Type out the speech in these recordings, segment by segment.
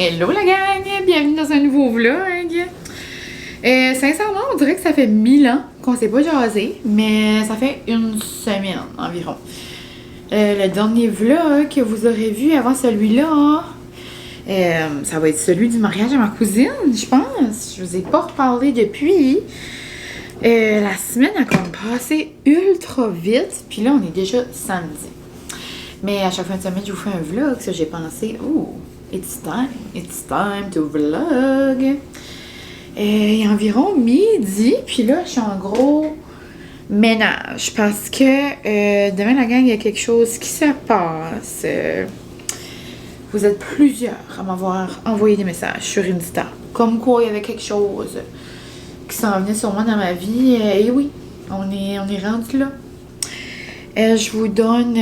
Hello la gang! Bienvenue dans un nouveau vlog! Sincèrement, on dirait que ça fait 1000 ans qu'on s'est pas jasé, mais ça fait une semaine environ. Le dernier vlog que vous aurez vu avant celui-là, ça va être celui du mariage à ma cousine, je pense. Je vous ai pas reparlé depuis. La semaine a comme passé ultra vite, puis là on est déjà samedi. Mais à chaque fin de semaine, je vous fais un vlog, ça j'ai pensé, it's time to vlog. Il est environ midi, puis là, je suis en gros ménage parce que demain, la gang, il y a quelque chose qui se passe. Vous êtes plusieurs à m'avoir envoyé des messages sur Insta. Comme quoi, il y avait quelque chose qui s'en venait sur moi dans ma vie. Et oui, on est rendu là. Je vous donne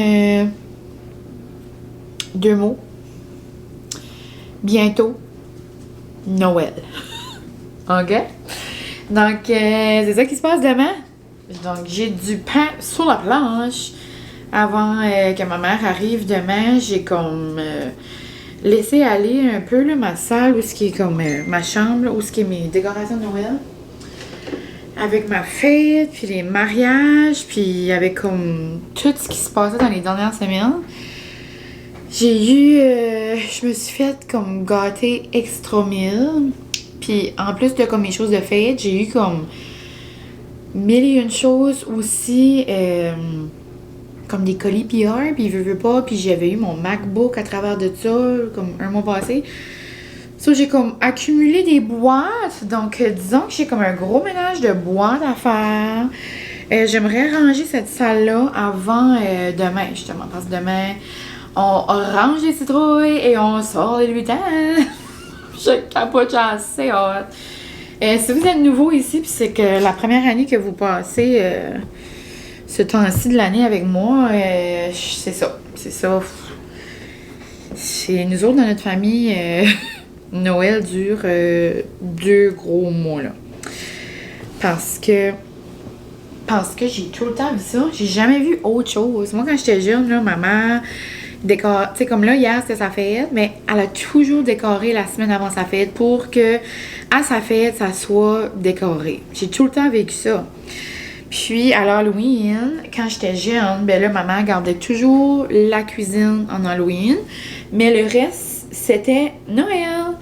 2 mots. Bientôt, Noël. OK? Donc, c'est ça qui se passe demain. Donc, j'ai du pain sur la planche. Avant que ma mère arrive demain, j'ai comme laissé aller un peu là, ma salle, où ce qui est comme ma chambre, là, où ce qui est mes décorations de Noël. Avec ma fête, puis les mariages, puis avec comme tout ce qui se passait dans les dernières semaines. J'ai eu, je me suis fait comme gâter extra mille. Puis en plus de comme mes choses de fête, j'ai eu comme 1001 choses aussi, comme des colis PR, puis veux pas, puis j'avais eu mon MacBook à travers de ça, comme un mois passé. So, j'ai comme accumulé des boîtes, donc disons que j'ai comme un gros ménage de boîtes à faire. J'aimerais ranger cette salle-là avant demain, justement, parce que demain, on range les citrouilles et on sort les lutins. Je capote, j'ai assez hâte. Si vous êtes nouveau ici, puis c'est que la première année que vous passez ce temps-ci de l'année avec moi, c'est ça. C'est ça. Chez nous autres, dans notre famille, Noël dure 2 gros mois, là. Parce que j'ai tout le temps vu ça. J'ai jamais vu autre chose. Moi, quand j'étais jeune, là, maman décore, tu sais, comme là, hier, c'était sa fête, mais elle a toujours décoré la semaine avant sa fête pour que, à sa fête, ça soit décoré. J'ai tout le temps vécu ça. Puis, à l'Halloween, quand j'étais jeune, ben là, maman gardait toujours la cuisine en Halloween, mais le reste, c'était Noël.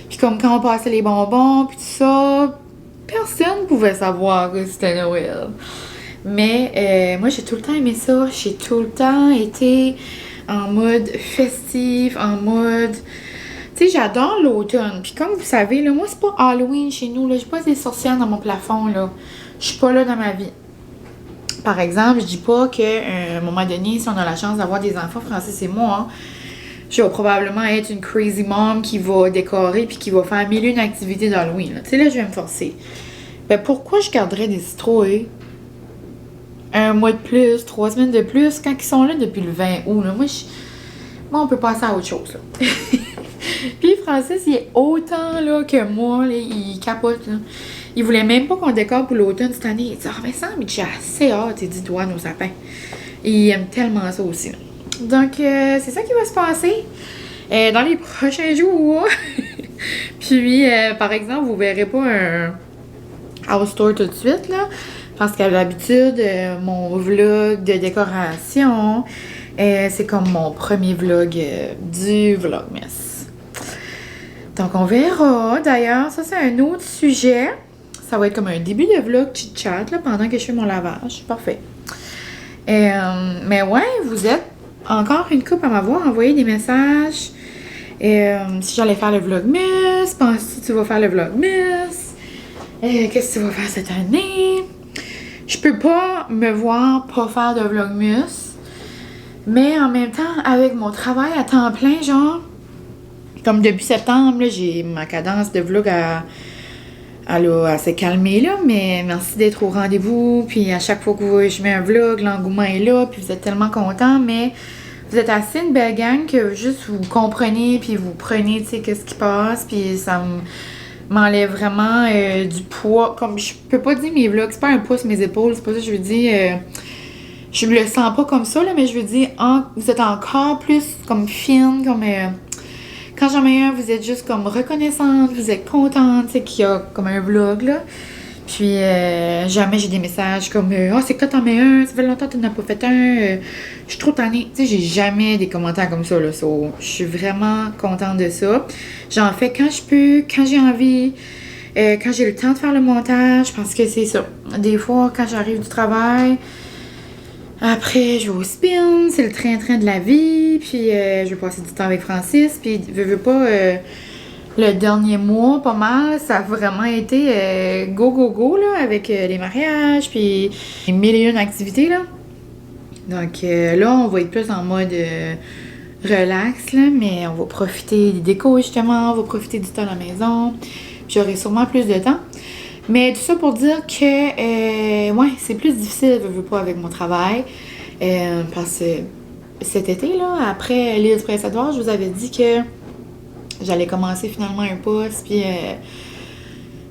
Puis comme quand on passait les bonbons, puis tout ça, personne pouvait savoir que c'était Noël. Mais moi, j'ai tout le temps aimé ça. J'ai tout le temps été en mode festif, en mode... Tu sais, j'adore l'automne. Puis comme vous savez, là, moi, c'est pas Halloween chez nous, là. J'ai pas des sorcières dans mon plafond, là. Je suis pas là dans ma vie. Par exemple, je dis pas qu'à un moment donné, si on a la chance d'avoir des enfants, Francis et moi, hein, je vais probablement être une crazy mom qui va décorer puis qui va faire 1001 activités d'Halloween. Tu sais, là, je vais me forcer. Ben, pourquoi je garderais des citrouilles 1 mois de plus, 3 semaines de plus, quand ils sont là depuis le 20 août, là? Moi, on peut passer à autre chose, là. Puis Francis, il est autant là que moi, là, il capote, là. Il voulait même pas qu'on décore pour l'automne cette année. Il dit, Vincent, mais j'ai assez hâte, il dit, toi, nos sapins. Et il aime tellement ça aussi, là. Donc, c'est ça qui va se passer dans les prochains jours. Puis, par exemple, vous verrez pas un house tour tout de suite, là. Parce qu'à l'habitude, mon vlog de décoration, c'est comme mon premier vlog du Vlogmas. Donc, on verra. D'ailleurs, ça, c'est un autre sujet. Ça va être comme un début de vlog chit-chat, là, pendant que je fais mon lavage. Parfait. Mais ouais, vous êtes encore une couple à m'avoir envoyé des messages. Si j'allais faire le Vlogmas, penses-tu que tu vas faire le Vlogmas? Qu'est-ce que tu vas faire cette année? Je peux pas me voir pas faire de Vlogmas, mais en même temps, avec mon travail à temps plein, genre, comme depuis septembre, là, j'ai ma cadence de vlog à se calmer, là, mais merci d'être au rendez-vous, puis à chaque fois que je mets un vlog, l'engouement est là, puis vous êtes tellement contents, mais vous êtes assez une belle gang que juste vous comprenez, puis vous prenez, tu sais, qu'est-ce qui passe, puis ça m'enlève vraiment du poids. Comme je peux pas dire mes vlogs, c'est pas un poids sur mes épaules, c'est pas ça que je veux dire. Je me le sens pas comme ça, là, mais je veux dire, vous êtes encore plus comme fine, Quand j'en mets un, vous êtes juste comme reconnaissante, vous êtes contente, tu sais, qu'il y a comme un vlog, là. Puis, jamais j'ai des messages comme oh, c'est que toi t'en mets un, ça fait longtemps que tu n'as pas fait un, je suis trop tannée. Tu sais, j'ai jamais des commentaires comme ça, là. So, je suis vraiment contente de ça. J'en fais quand je peux, quand j'ai envie, quand j'ai le temps de faire le montage, parce que c'est ça. Des fois, quand j'arrive du travail, après, je vais au spin, c'est le train-train de la vie, puis je vais passer du temps avec Francis, puis veux pas. Le dernier mois, pas mal, ça a vraiment été go, go, go, là, avec les mariages, puis les mille et une activités, là. Donc là, on va être plus en mode relax, là, mais on va profiter des décos, justement, on va profiter du temps à la maison, puis j'aurai sûrement plus de temps. Mais tout ça pour dire que, ouais, c'est plus difficile, je veux pas, avec mon travail, parce que cet été, là, après l'île du Prince-Édouard, je vous avais dit que j'allais commencer finalement un poste, puis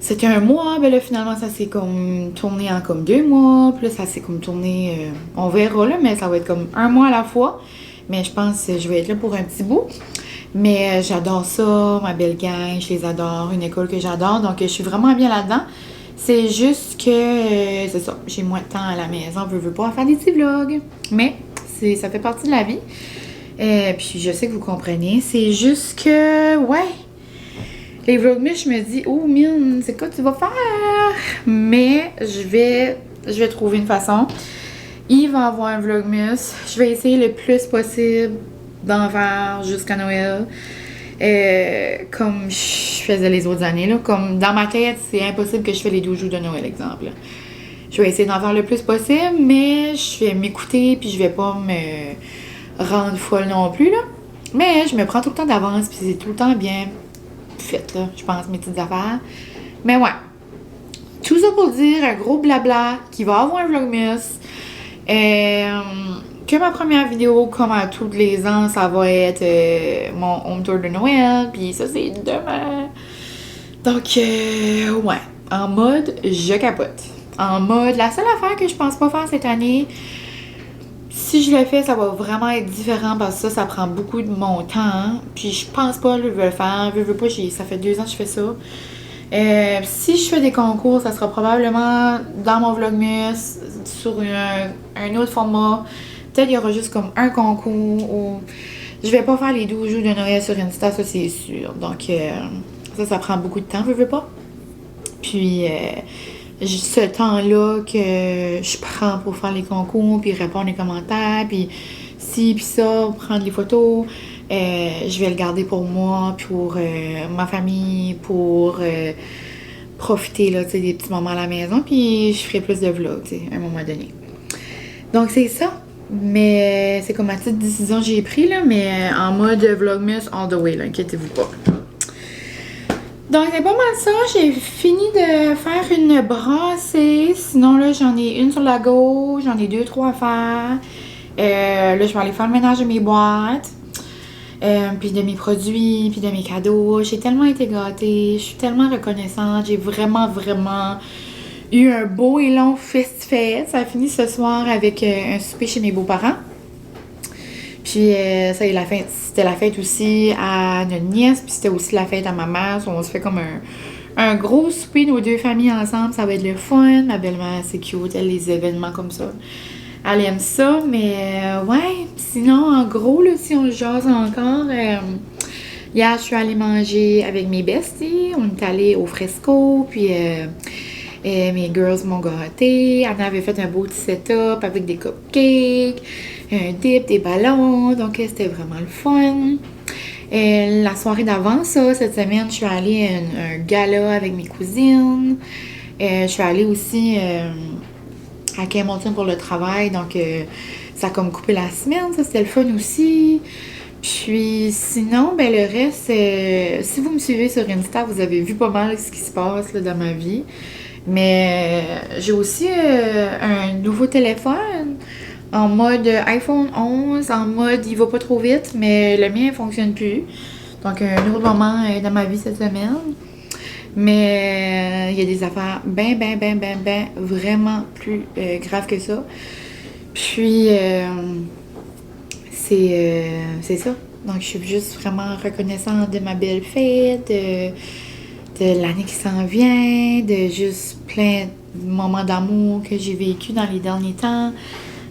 c'était un mois, ben là finalement ça s'est comme tourné en comme 2 mois, puis là ça s'est comme tourné, on verra là, mais ça va être comme 1 mois à la fois, mais je pense que je vais être là pour un petit bout. Mais j'adore ça, ma belle gang, je les adore, une école que j'adore, donc je suis vraiment bien là-dedans. C'est juste que, c'est ça, j'ai moins de temps à la maison, je veux pas faire des petits vlogs, mais ça fait partie de la vie. Puis je sais que vous comprenez. C'est juste que, ouais, les vlogmas, je me dis, oh, mine, c'est quoi tu vas faire? Mais je vais trouver une façon. Il va avoir un vlogmas. Je vais essayer le plus possible d'en faire jusqu'à Noël. Comme je faisais les autres années, là. Comme dans ma tête, c'est impossible que je fais les 12 jours de Noël, exemple. Je vais essayer d'en faire le plus possible, mais je vais m'écouter, puis je vais pas me rendre folle non plus, là. Mais je me prends tout le temps d'avance, puis c'est tout le temps bien fait, là, je pense, mes petites affaires. Mais ouais. Tout ça pour dire un gros blabla qui va avoir un vlogmas. Que ma première vidéo, comme à tous les ans, ça va être mon home tour de Noël, puis ça, c'est demain. Donc, ouais. En mode, je capote. En mode, la seule affaire que je pense pas faire cette année, si je le fais, ça va vraiment être différent parce que ça prend beaucoup de mon temps. Puis je pense pas que je vais le faire. Je veux pas, ça fait 2 ans que je fais ça. Si je fais des concours, ça sera probablement dans mon vlogmas, sur un autre format. Peut-être qu'il y aura juste comme un concours ou je vais pas faire les 12 jours de Noël sur Insta, ça c'est sûr. Donc ça prend beaucoup de temps, je veux pas. Puis ce temps-là que je prends pour faire les concours, puis répondre aux commentaires, puis ci, puis ça, prendre les photos, je vais le garder pour moi, pour ma famille, pour profiter là, des petits moments à la maison, puis je ferai plus de vlogs à un moment donné. Donc c'est ça. Mais c'est comme ma petite décision que j'ai prise, là, mais en mode vlogmas all the way, là, inquiétez-vous pas. Donc, c'est pas mal ça. J'ai fini de faire une brassée. Sinon, là, j'en ai une sur la gauche. J'en ai 2, 3 à faire. Là, je vais aller faire le ménage de mes boîtes. Puis de mes produits, puis de mes cadeaux. J'ai tellement été gâtée. Je suis tellement reconnaissante. J'ai vraiment, vraiment eu un beau et long fest-fête. Ça a fini ce soir avec un souper chez mes beaux-parents. Puis ça y est, c'était la fête aussi à notre nièce, puis c'était aussi la fête à ma mère. On se fait comme un gros souper, nos 2 familles ensemble. Ça va être le fun. Ma belle-mère, c'est cute, elle, les événements comme ça. Elle aime ça, mais ouais. Sinon, en gros, là, si on jase encore, hier, je suis allée manger avec mes besties. On est allé au Fresco, puis mes girls m'ont gâté. Anna avait fait un beau petit setup avec des cupcakes, un dip, des ballons. Donc, c'était vraiment le fun. La soirée d'avant, cette semaine, je suis allée à un gala avec mes cousines. Je suis allée aussi à Campbellton pour le travail. Donc, ça a comme coupé la semaine. Ça, c'était le fun aussi. Puis sinon, ben le reste, si vous me suivez sur Insta, vous avez vu pas mal ce qui se passe là, dans ma vie. Mais j'ai aussi un nouveau téléphone en mode iPhone 11, en mode il va pas trop vite, mais le mien ne fonctionne plus. Donc un autre moment dans ma vie cette semaine. Mais il y a des affaires ben vraiment plus graves que ça. Puis c'est ça. Donc, je suis juste vraiment reconnaissante de ma belle fête, de l'année qui s'en vient, de juste plein de moments d'amour que j'ai vécu dans les derniers temps.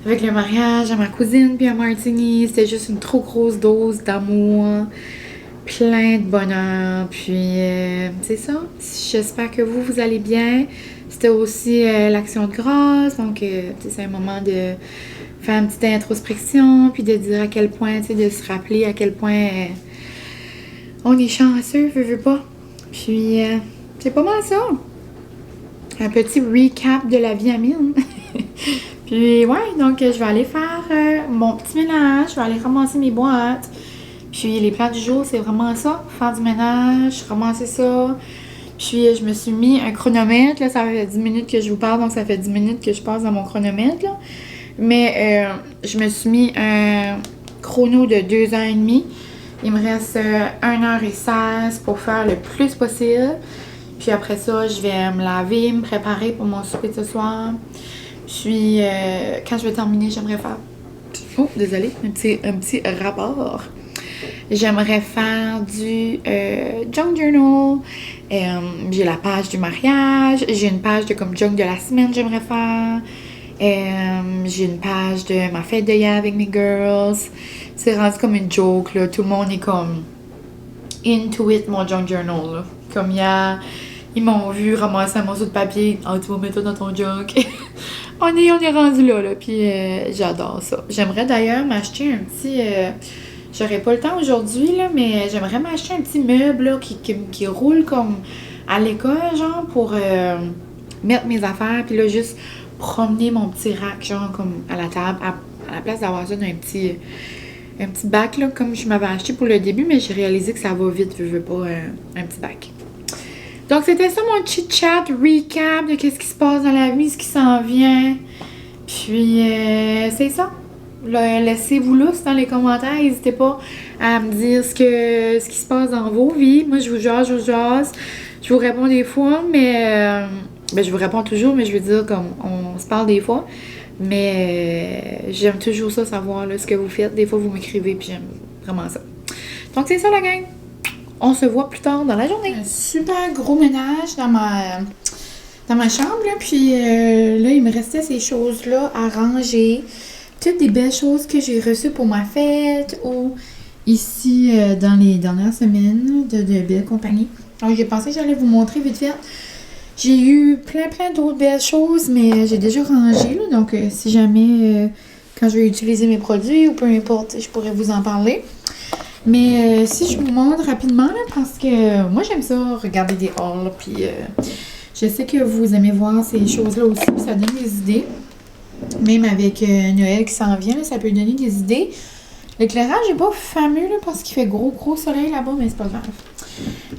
Avec le mariage à ma cousine puis à Martigny, c'était juste une trop grosse dose d'amour, plein de bonheur. Puis, c'est ça. J'espère que vous allez bien. C'était aussi l'action de grâce, donc c'est un moment de faire une petite introspection, puis de dire à quel point, de se rappeler à quel point on est chanceux, veux pas. Puis, c'est pas mal ça. Un petit recap de la vie à mine. Puis, ouais, donc je vais aller faire mon petit ménage, je vais aller ramasser mes boîtes. Puis, les plans du jour, c'est vraiment ça, faire du ménage, ramasser ça. Puis, je me suis mis un chronomètre, là, ça fait 10 minutes que je vous parle, donc ça fait 10 minutes que je passe dans mon chronomètre, là. Mais, je me suis mis un chrono de 2h30. Il me reste 1h16 pour faire le plus possible. Puis après ça, je vais me laver, me préparer pour mon souper de ce soir. Puis, quand je vais terminer, j'aimerais faire... Oh, désolée, un petit rapport. J'aimerais faire du junk journal. J'ai la page du mariage. J'ai une page de comme junk de la semaine, j'aimerais faire. J'ai une page de ma fête de hier avec mes girls. C'est rendu comme une joke, là. Tout le monde est comme into it, mon junk journal, là. Comme hier, ils m'ont vu ramasser un morceau de papier. Ah, tu vas mettre ça dans ton junk. on est rendu là, là. Puis j'adore ça. J'aimerais d'ailleurs m'acheter un petit... j'aurais pas le temps aujourd'hui, là, mais j'aimerais m'acheter un petit meuble, là, qui roule comme à l'école, genre, pour mettre mes affaires. Puis là, juste promener mon petit rack, genre, comme à la table, à la place d'avoir ça dans un petit bac, là, comme je m'avais acheté pour le début, mais j'ai réalisé que ça va vite, je veux pas un petit bac. Donc, c'était ça mon chit-chat, recap de qu'est-ce qui se passe dans la vie, ce qui s'en vient. Puis, c'est ça. Laissez-vous lousse dans les commentaires. N'hésitez pas à me dire ce qui se passe dans vos vies. Moi, je vous jase. Je vous réponds des fois, mais... je vous réponds toujours, mais je veux dire, comme, on se parle des fois. Mais j'aime toujours ça, savoir là, ce que vous faites. Des fois, vous m'écrivez, puis j'aime vraiment ça. Donc, c'est ça, la gang. On se voit plus tard dans la journée. Un super gros ménage dans ma chambre, là. Puis là, il me restait ces choses-là à ranger. Toutes des belles choses que j'ai reçues pour ma fête ou ici dans les dernières semaines de belles compagnies. Donc, j'ai pensé que j'allais vous montrer vite fait. J'ai eu plein d'autres belles choses, mais j'ai déjà rangé, là, donc si jamais, quand je vais utiliser mes produits ou peu importe, je pourrais vous en parler. Mais si je vous montre rapidement, là, parce que moi j'aime ça, regarder des hauls, puis je sais que vous aimez voir ces choses-là aussi, puis ça donne des idées. Même avec Noël qui s'en vient, là, ça peut donner des idées. L'éclairage n'est pas fameux, là, parce qu'il fait gros soleil là-bas, mais c'est pas grave.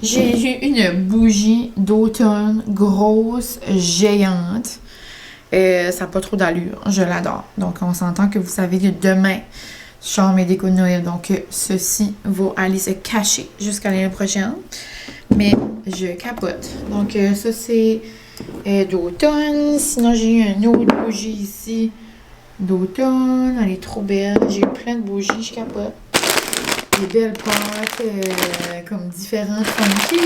J'ai une bougie d'automne grosse, géante. Ça n'a pas trop d'allure. Je l'adore. Donc, on s'entend que vous savez que demain, je sors mes décos de Noël. Donc, ceci va aller se cacher jusqu'à l'année prochaine. Mais je capote. Donc, ça, c'est d'automne. Sinon, j'ai eu une autre bougie ici d'automne. Elle est trop belle. J'ai eu plein de bougies. Je capote. Des belles pâtes, comme différentes funky.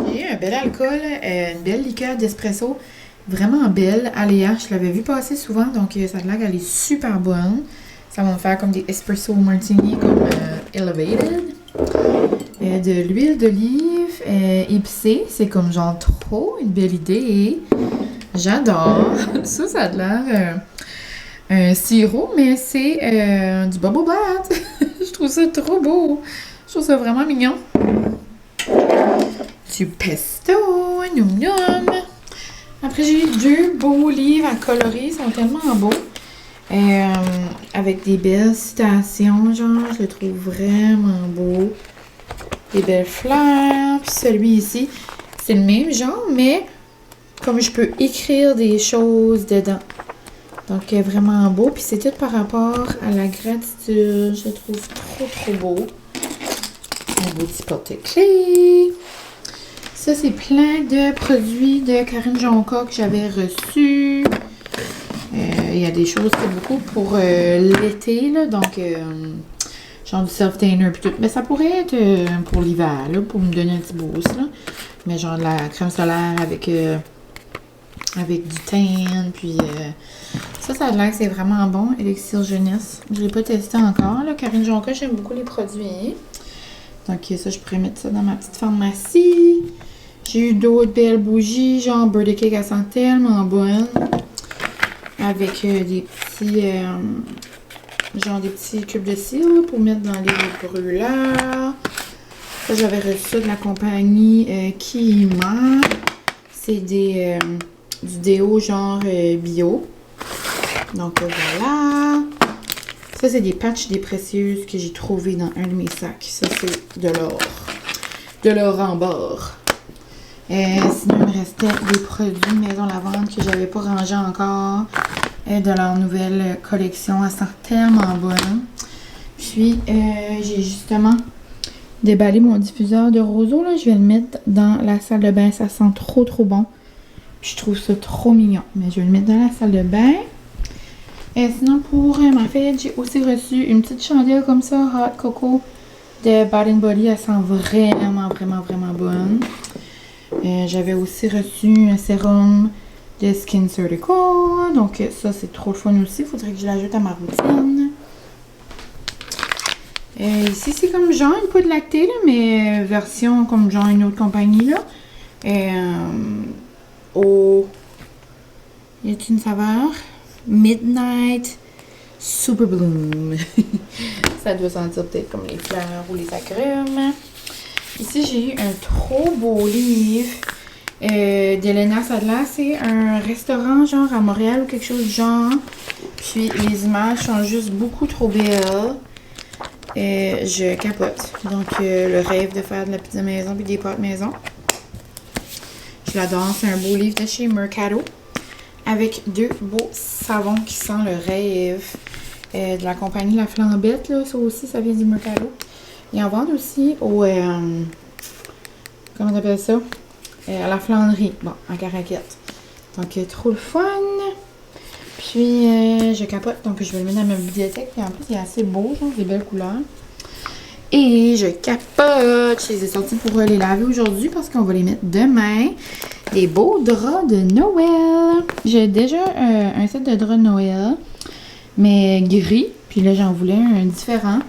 J'ai eu un bel alcool, une belle liqueur d'espresso, vraiment belle. Aléa, je l'avais vu passer souvent, donc ça a l'air qu'elle est super bonne. Ça va me faire comme des espresso martini, comme elevated. De l'huile d'olive épicée, c'est comme genre trop une belle idée. J'adore. Ça a l'air... un sirop, mais c'est du bubble bath. Je trouve ça trop beau. Je trouve ça vraiment mignon. Du pesto, noum noum. Après, j'ai eu 2 beaux livres à colorer. Ils sont tellement beaux. Avec des belles citations, genre, je le trouve vraiment beau. Des belles fleurs. Puis celui ici, c'est le même genre, mais comme je peux écrire des choses dedans. Donc, vraiment beau. Puis c'est tout par rapport à la gratitude. Je le trouve trop beau. Un beau petit porte-clés. Ça, c'est plein de produits de Karine Jonca que j'avais reçus. Il y a des choses, c'est beaucoup pour l'été, là. Donc, genre du self-tanner puis tout. Mais ça pourrait être pour l'hiver, là, pour me donner un petit boost, là. Mais genre de la crème solaire avec du tan, puis ça a l'air que c'est vraiment bon, Elixir Jeunesse. Je l'ai pas testé encore, là. Karine Jonca, j'aime beaucoup les produits. Donc ça, je pourrais mettre ça dans ma petite pharmacie. J'ai eu d'autres belles bougies, genre birthday cake, elles sentent tellement bonnes. Avec des petits, genre des petits cubes de cire pour mettre dans les brûleurs. Ça, j'avais reçu ça de la compagnie Kima. C'est du déo genre bio. Donc voilà. Ça, c'est des patchs des précieuses que j'ai trouvé dans un de mes sacs. Ça, c'est de l'or. De l'or en bord. Sinon, il me restait des produits Maison Lavande que j'avais pas rangés encore. De leur nouvelle collection. Elle sent tellement bonne. Puis, j'ai justement déballé mon diffuseur de roseau. Là. Je vais le mettre dans la salle de bain. Ça sent trop, trop bon. Puis, je trouve ça trop mignon. Mais je vais le mettre dans la salle de bain. Et sinon, pour ma fête, j'ai aussi reçu une petite chandelle comme ça, Hot Coco de Bath & Body. Elle sent vraiment, vraiment, vraiment bonne. J'avais aussi reçu un sérum de Skin Surgical. Donc ça, c'est trop le fun aussi. Il faudrait que je l'ajoute à ma routine. Ici, c'est comme genre une poudre lactée, là, mais version comme genre une autre compagnie. Là. Il y a une saveur? Midnight Super Bloom. Ça doit sentir peut-être comme les fleurs ou les agrumes. Ici, j'ai eu un trop beau livre d'Elena Sadler. C'est un restaurant genre à Montréal ou quelque chose du genre. Puis les images sont juste beaucoup trop belles. Je capote. Donc le rêve de faire de la pizza maison puis des pâtes maison. Je l'adore. C'est un beau livre de chez Mercado. Avec deux beaux savons qui sentent le rêve. De la compagnie La Flambette, là. Ça aussi, ça vient du Mercado. Ils en vendent aussi au... comment on appelle ça? À la Flandrie. Bon, en caraquette. Donc, trop le fun. Puis, je capote. Donc, je vais le mettre dans ma bibliothèque. Puis, en plus, il est assez beau, genre, des belles couleurs. Et je capote. Je les ai sortis pour les laver aujourd'hui parce qu'on va les mettre demain. Des beaux draps de Noël. J'ai déjà un set de draps de Noël, mais gris. Puis là, j'en voulais un différent.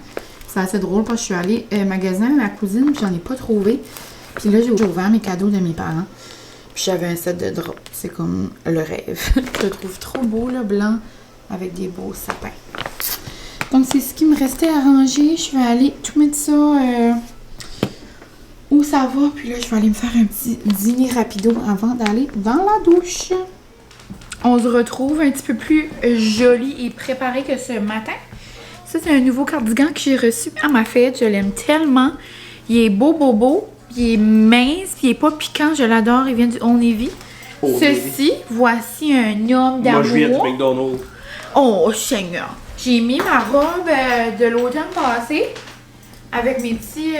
C'est assez drôle parce que je suis allée magasiner à la cousine puis j'en ai pas trouvé. Puis là, j'ai ouvert mes cadeaux de mes parents. Puis j'avais un set de draps. C'est comme le rêve. Je le trouve trop beau, là, blanc, avec des beaux sapins. Donc, c'est ce qui me restait à ranger. Je vais aller tout mettre ça où ça va. Puis là, je vais aller me faire un petit dîner rapido avant d'aller dans la douche. On se retrouve un petit peu plus joli et préparé que ce matin. Ça, c'est un nouveau cardigan que j'ai reçu à ma fête. Je l'aime tellement. Il est beau, beau, beau. Il est mince. Puis il est pas piquant. Je l'adore. Il vient du Old Navy. Ceci, voici un homme d'amour. Moi, je viens du McDonald's. Oh, Seigneur. J'ai mis ma robe de l'automne passé avec mes petits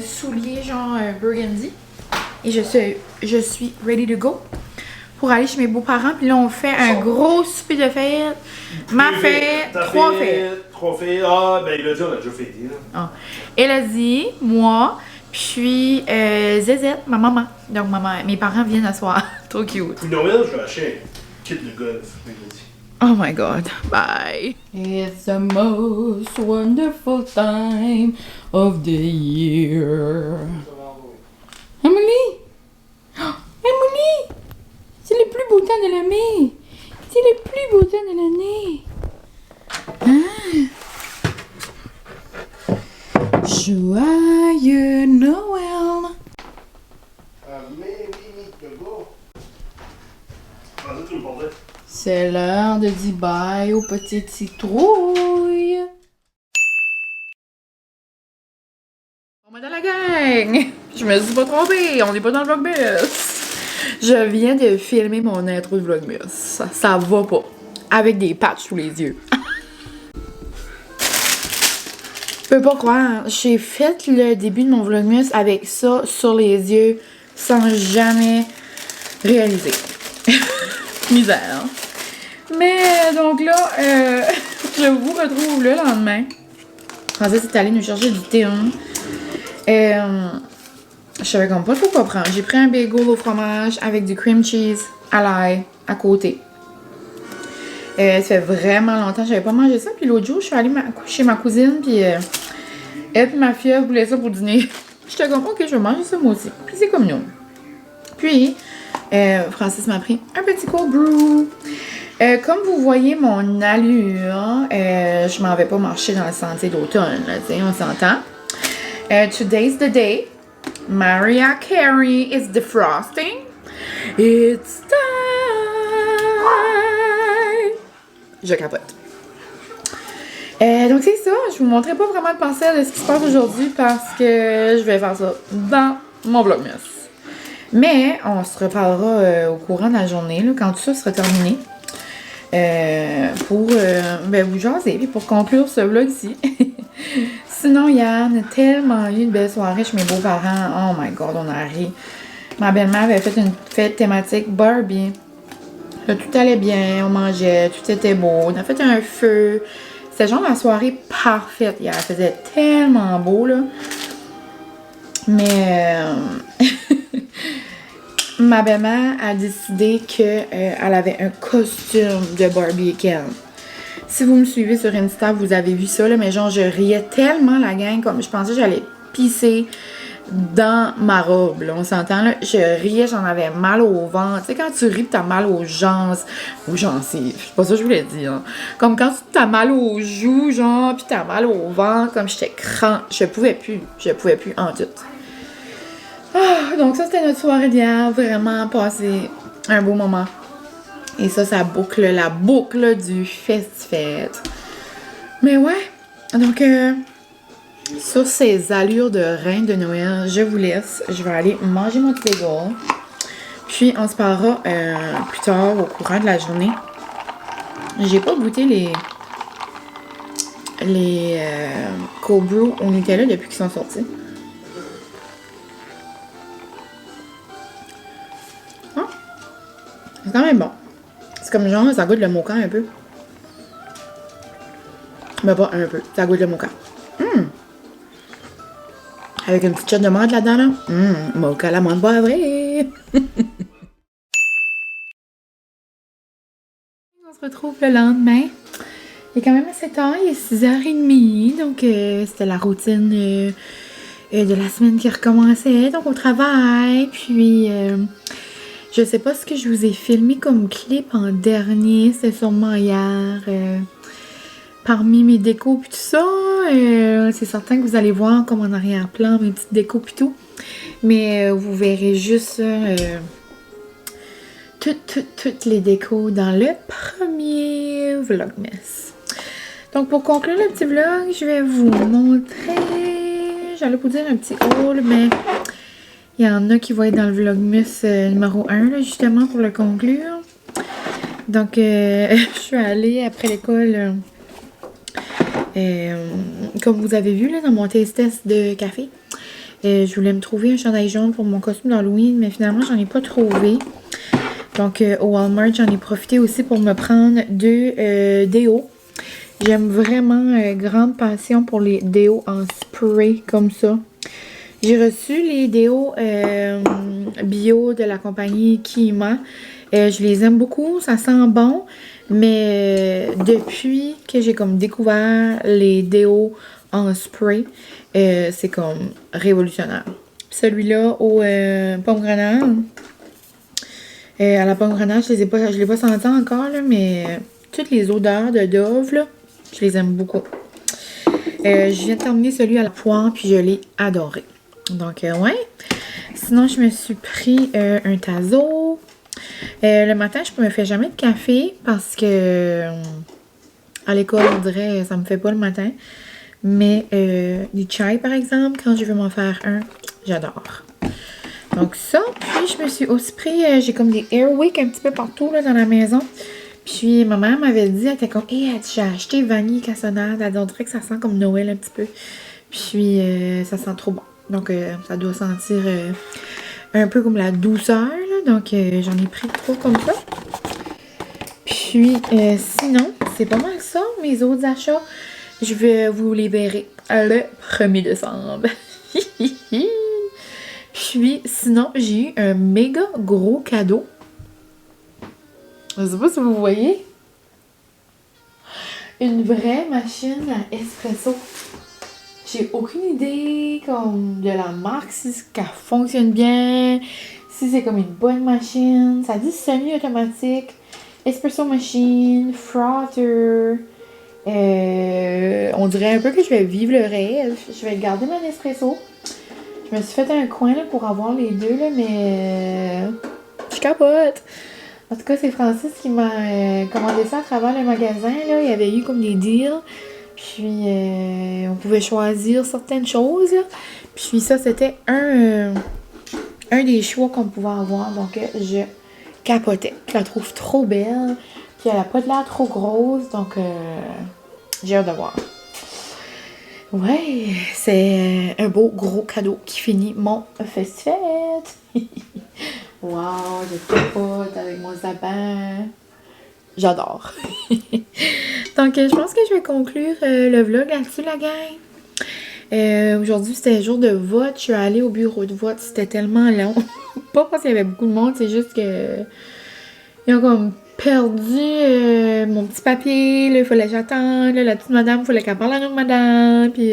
souliers genre burgundy. Et je suis ready to go pour aller chez mes beaux-parents. Puis là, on fait un gros souper de fête. Ma fête, 3 fêtes. 3 fêtes. Ah, ben, il a dit, on a déjà fêté, là. Ah. Elodie, moi, puis Zézette, ma maman. Donc, mes parents viennent à soir. Trop cute. Pour Noël, je vais acheter un kit de golf. Oh my god. Bye. It's the most wonderful time of the year. Emily! Oh, Emily! C'est le plus beau temps de l'année! C'est le plus beau temps de l'année! Ah. Joyeux Noël! C'est l'heure de dire bye aux petites citrouilles! On est dans la gang! Je me suis pas trompée, on n'est pas dans le Vlogmas! Je viens de filmer mon intro de Vlogmas. Ça va pas. Avec des patchs sous les yeux. Je peux pas croire. J'ai fait le début de mon Vlogmas avec ça sur les yeux sans jamais réaliser. Misère. Mais donc là, je vous retrouve le lendemain Francis est allé nous chercher du thé. Je savais comme pas trop quoi prendre. J'ai pris un bagel au fromage avec du cream cheese à l'ail à côté. Ça fait vraiment longtemps que j'avais pas mangé ça. Puis l'autre jour, je suis allée chez ma cousine. Puis elle et ma fille voulaient ça pour dîner. J'étais comme, ok, je vais manger ça moi aussi. Puis c'est comme nous. Puis, Francis m'a pris un petit cold brew. Comme vous voyez mon allure, je m'en vais pas marcher dans le sentier d'automne. On s'entend. Today's the day. Mariah Carey is defrosting. It's time. Je capote. Donc c'est ça, je vous montrerai pas vraiment le parcelle de ce qui se passe aujourd'hui parce que je vais faire ça dans mon vlogmas. Mais on se reparlera au courant de la journée, là, quand tout ça sera terminé. Pour vous jaser et pour conclure ce vlog ici. Sinon, hier, on a tellement eu une belle soirée chez mes beaux-parents. Oh my god, on a ri. Ma belle-mère avait fait une fête thématique Barbie. Là, tout allait bien, on mangeait, tout était beau. On a fait un feu. C'était genre la soirée parfaite hier. Elle faisait tellement beau, là. Mais ma belle-mère a décidé qu'elle avait un costume de Barbie et Ken. Si vous me suivez sur Insta, vous avez vu ça, là, mais genre, je riais tellement la gang, comme je pensais que j'allais pisser dans ma robe, là, on s'entend, là. Je riais, j'en avais mal au ventre. Tu sais, quand tu ris, t'as mal aux gencives. C'est pas ça que je voulais dire. Hein. Comme quand t'as mal aux joues, genre, pis t'as mal au ventre, comme j'étais je pouvais plus en tout. Ah, donc ça, c'était notre soirée d'hier. Vraiment passé un beau moment. Et ça boucle la boucle du fest-fête. Mais ouais, donc sur ces allures de reine de Noël, je vous laisse. Je vais aller manger mon petit bagel. Puis on se parlera plus tard au courant de la journée. J'ai pas goûté les cold brew au Nutella depuis qu'ils sont sortis. Ah, c'est quand même bon. C'est comme genre, ça goûte le mocha un peu. Mais pas un peu, ça goûte le mocha. Avec une petite shot de menthe là-dedans, là. Mocha, la menthe poivrée. On se retrouve le lendemain. Il est quand même assez tard, il est 6h30. Donc, c'était la routine de la semaine qui recommençait. Donc, au travail. Puis, je sais pas ce que je vous ai filmé comme clip en dernier. C'était sûrement hier. Parmi mes décos puis tout ça, c'est certain que vous allez voir comme en arrière-plan mes petites décos puis tout. Mais vous verrez juste toutes les décos dans le premier vlogmas. Donc pour conclure le petit vlog, je vais vous montrer, j'allais vous dire un petit haul, mais il y en a qui vont être dans le vlogmas numéro 1, là, justement pour le conclure. Donc je suis allée après l'école... comme vous avez vu là, dans mon taste test de café, je voulais me trouver un chandail jaune pour mon costume d'Halloween, mais finalement j'en ai pas trouvé. Donc au Walmart, j'en ai profité aussi pour me prendre 2 déos. J'aime vraiment grande passion pour les déos en spray comme ça. J'ai reçu les déos bio de la compagnie Kima. Je les aime beaucoup, ça sent bon. Mais depuis que j'ai comme découvert les déos en spray, c'est comme révolutionnaire. Celui-là au pomme grenade, à la pomme grenade, je l'ai pas senti encore, là, mais toutes les odeurs de Dove, là, je les aime beaucoup. Je viens de terminer celui à la poire, puis je l'ai adoré. Donc, ouais. Sinon, je me suis pris un tazo. Le matin, je me fais jamais de café parce que à l'école, on dirait ça me fait pas le matin. Mais du chai, par exemple, quand je veux m'en faire un, j'adore. Donc ça, puis je me suis aussi pris, j'ai comme des Airwick un petit peu partout là, dans la maison. Puis ma mère m'avait dit, elle était comme, hey, j'ai acheté vanille cassonade. Elle dirait que ça sent comme Noël un petit peu. Puis ça sent trop bon. Donc ça doit sentir un peu comme la douceur. Là. Donc j'en ai pris 3 comme ça. Puis sinon, c'est pas mal ça, mes autres achats. Je vais vous les verrez le 1er décembre. Puis, sinon, j'ai eu un méga gros cadeau. Je sais pas si vous voyez. Une vraie machine à espresso. J'ai aucune idée comme de la marque, si elle fonctionne bien, si c'est comme une bonne machine. Ça dit semi-automatique, espresso machine, frother. On dirait un peu que je vais vivre le rêve. Je vais garder mon espresso. Je me suis fait un coin là, pour avoir les deux, là, mais je capote. En tout cas, c'est Francis qui m'a commandé ça à travers le magasin. Là. Il y avait eu comme des deals. Puis, on pouvait choisir certaines choses. Là. Puis ça, c'était un des choix qu'on pouvait avoir. Donc, je capotais. Je la trouve trop belle. Puis, elle n'a pas de l'air trop grosse. Donc, j'ai hâte de voir. Ouais, c'est un beau gros cadeau qui finit mon fest-fête. Wow, je capote avec mon sapin. J'adore. Donc, je pense que je vais conclure le vlog là-dessus, la gang. Aujourd'hui, c'était jour de vote. Je suis allée au bureau de vote. C'était tellement long. Pas parce qu'il y avait beaucoup de monde, c'est juste que... Ils ont comme perdu mon petit papier. Là, il fallait que j'attende. La petite madame, il fallait qu'elle parle à notre madame. Puis,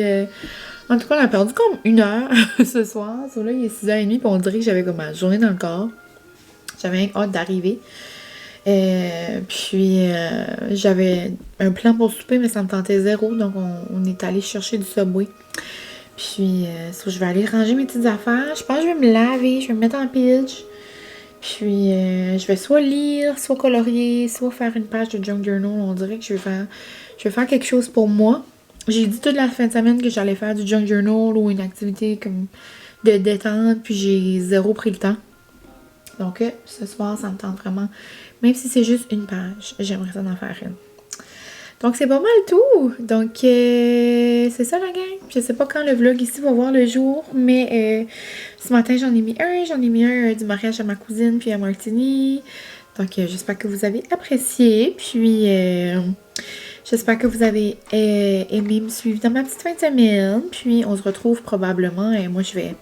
en tout cas, on a perdu comme 1 heure ce soir. So, là, il est 6h30. Puis, on dirait que j'avais comme ma journée dans le corps. J'avais hâte d'arriver. Puis, j'avais un plan pour souper, mais ça me tentait zéro. Donc, on est allé chercher du Subway. Puis, je vais aller ranger mes petites affaires. Je pense que je vais me laver, je vais me mettre en pitch. Puis, je vais soit lire, soit colorier, soit faire une page de Junk Journal. On dirait que je vais faire quelque chose pour moi. J'ai dit toute la fin de semaine que j'allais faire du Junk Journal ou une activité comme de détente. Puis, j'ai zéro pris le temps. Donc, ce soir, ça me tente vraiment. Même si c'est juste une page, j'aimerais ça d'en faire une. Donc, c'est pas mal tout. Donc, c'est ça la gang. Je sais pas quand le vlog ici va voir le jour, mais ce matin, j'en ai mis un du mariage à ma cousine puis à Martini. Donc, j'espère que vous avez apprécié. Puis, j'espère que vous avez aimé me suivre dans ma petite fin de semaine. Puis, on se retrouve probablement. Et moi, je vais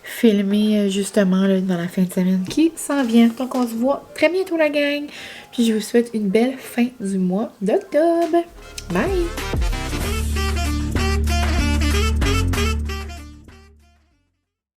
filmer justement là, dans la fin de semaine qui s'en vient. Donc, on se voit très bientôt la gang. Puis, je vous souhaite une belle fin du mois d'octobre. Bye!